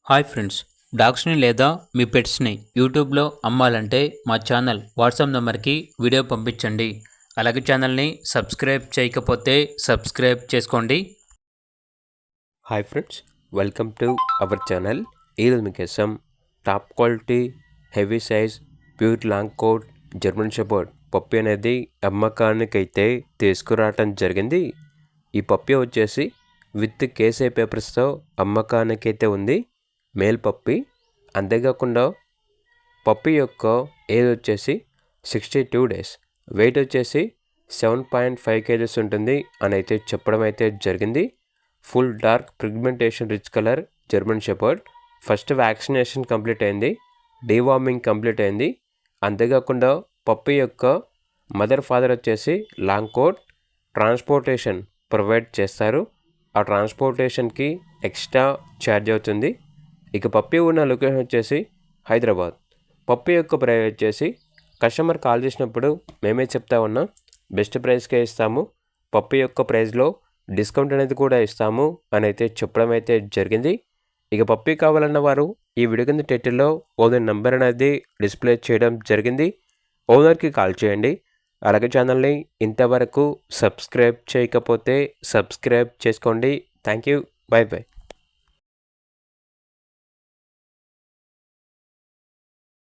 Hi friends, డాగ్స్ని లేదా మీ పెట్స్ని యూట్యూబ్లో అమ్మాలంటే మా ఛానల్ వాట్సాప్ నెంబర్కి వీడియో పంపించండి. అలాగే ఛానల్ని సబ్స్క్రైబ్ చేయకపోతే సబ్స్క్రైబ్ చేసుకోండి. Hi friends, welcome to our channel. ఈరోజు మీకోసం top quality heavy size pure long coat German shepherd puppy అనేది అమ్మకానికైతే తీసుకురావటం జరిగింది. ఈ పప్పి వచ్చేసి విత్ కేసీ పేపర్స్తో అమ్మకానికైతే ఉంది. Male puppy. అంతేకాకుండా పప్పి యొక్క ఏజ్ వచ్చేసి 62 డేస్, వెయిట్ వచ్చేసి 7.5 kgs ఉంటుంది అని అయితే చెప్పడం అయితే జరిగింది. Full dark pigmentation rich colour German shepherd. First vaccination complete అయింది, డీవార్మింగ్ కంప్లీట్ అయింది. అంతేకాకుండా పప్పి యొక్క మదర్ ఫాదర్ వచ్చేసి లాంగ్ కోట్ ట్రాన్స్పోర్టేషన్ ప్రొవైడ్ చేస్తారు. ఆ ట్రాన్స్పోర్టేషన్కి ఎక్స్ట్రా ఛార్జ్ అవుతుంది. ఇక పప్పి ఉన్న లొకేషన్ వచ్చేసి హైదరాబాద్. పప్పి యొక్క ప్రైస్ వచ్చేసి కస్టమర్ కాల్ చేసినప్పుడు మేమే చెప్తా ఉన్నాం, బెస్ట్ ప్రైస్కే ఇస్తాము, పప్పి యొక్క ప్రైస్లో డిస్కౌంట్ అనేది కూడా ఇస్తాము అని అయితే చెప్పడం అయితే జరిగింది. ఇక పప్పి కావాలన్న వారు ఈ వీడియో కింద టైటిల్లో ఓనర్ నెంబర్ అనేది డిస్ప్లే చేయడం జరిగింది. ఓనర్కి కాల్ చేయండి. అలాగే ఛానల్ని ఇంతవరకు సబ్స్క్రైబ్ చేయకపోతే సబ్స్క్రైబ్ చేసుకోండి. Thank you. By by.